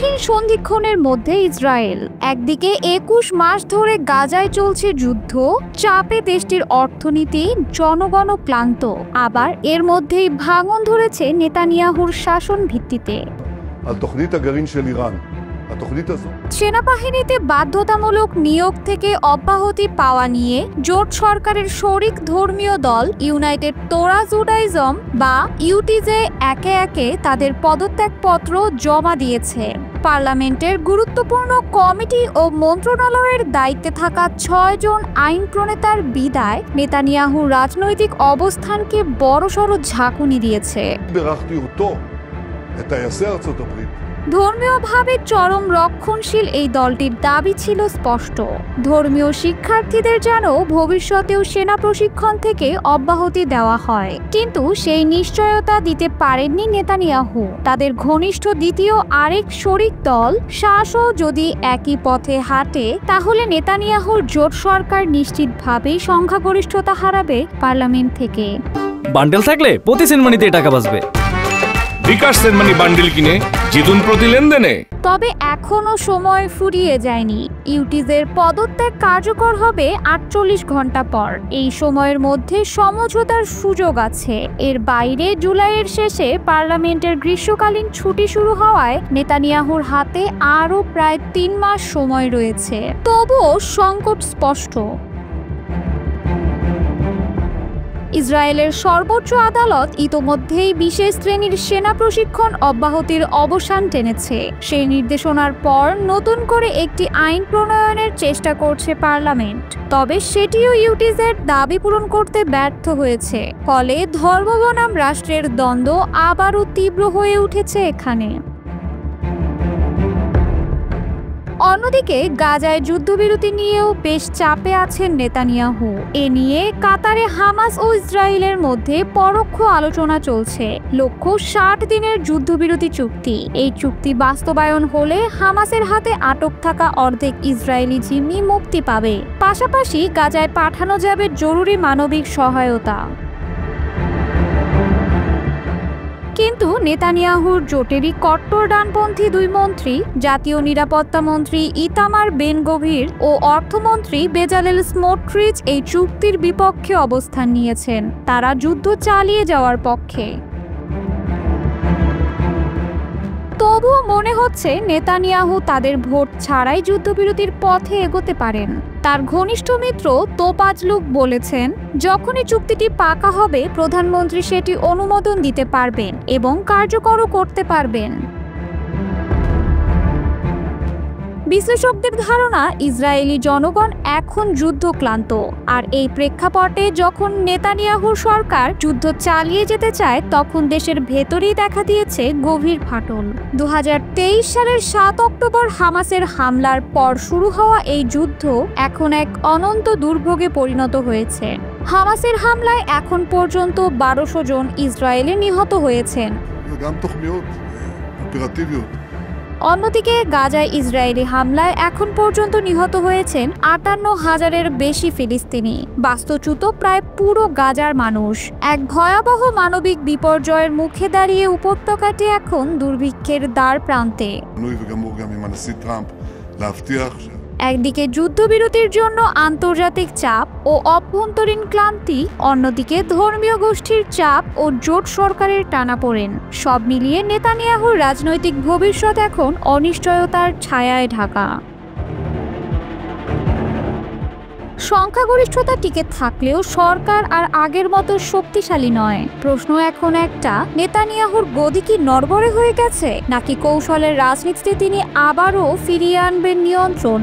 কঠিন সন্ধিক্ষণের মধ্যে ইসরায়েল একদিকে ২১ মাস ধরে গাজায় চলছে যুদ্ধ, চাপে দেশটির অর্থনীতি, জনগণ ক্লান্ত, আবার এর মধ্যেই ভাঙন ধরেছে নেতানিয়াহুর শাসন ভিত্তিতে। সেনাবাহিনীতে বাধ্যতামূলক নিয়োগ থেকে অব্যাহতি পাওয়া নিয়ে জোট সরকারের শরিক ধর্মীয় দল ইউনাইটেড তোরা জুডাইজম বা ইউটিজে একে একে তাদের পদত্যাগপত্র জমা দিয়েছে। পার্লামেন্টের গুরুত্বপূর্ণ কমিটি ও মন্ত্রণালয়ের দায়িত্বে থাকা ৬ জন আইন প্রণেতার বিদায় নেতানিয়াহুর রাজনৈতিক অবস্থানকে বড়সড় ঝাঁকুনি দিয়েছে। ধর্মীয়ভাবে চরম রক্ষণশীল এই দলটির দাবি ছিল স্পষ্ট, ধর্মীয় শিক্ষার্থীদের যেন ভবিষ্যতেও সেনা প্রশিক্ষণ থেকে অব্যাহতি দেওয়া হয়। কিন্তু সেই নিশ্চয়তা দিতে পারেননি নেতানিয়াহু। তাদের ঘনিষ্ঠ দ্বিতীয় আরেক শরিক দল শাসও যদি একই পথে হাঁটে, তাহলে নেতানিয়াহুর জোট সরকার নিশ্চিতভাবেই সংখ্যাগরিষ্ঠতা হারাবে পার্লামেন্ট থেকে। বান্ডেল থাকলে প্রতি সেনমানিতে টাকা বাঁচবে। বিকাশ সেনমানি বান্ডেল কিনে জিতুন প্রতি লেনদেনে। তবে এখনো সময় ফুরিয়ে যায়নি। ইউটিজের পদত্যাগ কার্যকর হবে ৪৮ ঘন্টা পর। এই সময়ের মধ্যে সমঝোতার সুযোগ আছে। এর বাইরে জুলাইয়ের শেষে পার্লামেন্টের গ্রীষ্মকালীন ছুটি শুরু হওয়ায় নেতানিয়াহুর হাতে আরও প্রায় ৩ মাস সময় রয়েছে। তবুও সংকট স্পষ্ট। ইসরায়েলের সর্বোচ্চ আদালত ইতোমধ্যেই বিশেষ শ্রেণীর সেনা প্রশিক্ষণ অব্যাহতির অবসান টেনেছে। সেই নির্দেশনার পর নতুন করে একটি আইন প্রণয়নের চেষ্টা করছে পার্লামেন্ট। তবে সেটিও ইউটিজের দাবি পূরণ করতে ব্যর্থ হয়েছে। ফলে ধর্ম বনাম রাষ্ট্রের দ্বন্দ্ব আবারও তীব্র হয়ে উঠেছে এখানে। অন্যদিকে গাজায় যুদ্ধবিরতি নিয়েও বেশ চাপে আছেন নেতানিয়াহু। এ নিয়ে কাতারে হামাস ও ইসরায়েলের মধ্যে পরোক্ষ আলোচনা চলছে। লক্ষ্য ৬০ দিনের যুদ্ধবিরতি চুক্তি। এই চুক্তি বাস্তবায়ন হলে হামাসের হাতে আটক থাকা অর্ধেক ইসরায়েলি জিম্মি মুক্তি পাবে। পাশাপাশি গাজায় পাঠানো যাবে জরুরি মানবিক সহায়তা। কিন্তু নেতানিয়াহুর জোটেরই কট্টর ডানপন্থী ২ মন্ত্রী, জাতীয় নিরাপত্তা মন্ত্রী ইতামার বেন গভির ও অর্থমন্ত্রী বেজালেল স্মোট্রিচ এই চুক্তির বিপক্ষে অবস্থান নিয়েছেন। তারা যুদ্ধ চালিয়ে যাওয়ার পক্ষে। তবুও মনে হচ্ছে নেতানিয়াহু তাদের ভোট ছাড়াই যুদ্ধবিরতির পথে এগোতে পারেন। তার ঘনিষ্ঠ মিত্র তোপাজলুক বলেছেন, যখনই চুক্তিটি পাকা হবে প্রধানমন্ত্রী সেটি অনুমোদন দিতে পারবেন এবং কার্যকরও করতে পারবেন। বিশ্লেষকদের ধারণা, ইসরায়েলি জনগণ এখন যুদ্ধক্লান্ত। আর এই প্রেক্ষাপটে যখন নেতানিয়াহুর সরকার যুদ্ধ চালিয়ে যেতে চায়, তখন দেশের ভেতরেই দেখা দিয়েছে গভীর ফাটল। ২০২৩ সালের ৭ অক্টোবর হামাসের হামলার পর শুরু হওয়া এই যুদ্ধ এখন এক অনন্ত দুর্ভোগে পরিণত হয়েছে। হামাসের হামলায় এখন পর্যন্ত ১২০০ জন ইসরায়েলি নিহত হয়েছেন। অন্যদিকে গাজায় ইসরায়েলি হামলায় এখন পর্যন্ত নিহত হয়েছেন ৫৮,০০০-এর বেশি ফিলিস্তিনি, বাস্তুচ্যুত প্রায় পুরো গাজার মানুষ। এক ভয়াবহ মানবিক বিপর্যয়ের মুখে দাঁড়িয়ে উপত্যকাটি এখন দুর্ভিক্ষের দ্বার প্রান্তে। একদিকে যুদ্ধবিরতির জন্য আন্তর্জাতিক চাপ ও অভ্যন্তরীণ ক্লান্তি, অন্যদিকে ধর্মীয় গোষ্ঠীর চাপ ও জোট সরকারের টানাপোড়েন। সব মিলিয়ে নেতানিয়াহুর রাজনৈতিক ভবিষ্যৎ এখন অনিশ্চয়তার ছায়ায় ঢাকা। সংখ্যাগরিষ্ঠতা টিকে থাকলেও সরকার আর আগের মতো শক্তিশালী নয়। প্রশ্ন এখন একটা, নেতানিয়াহুর গদি কি নড়বড়ে হয়ে গেছে, নাকি কৌশলের রাজনীতিতে তিনি আবারও ফিরিয়ে আনবেন নিয়ন্ত্রণ?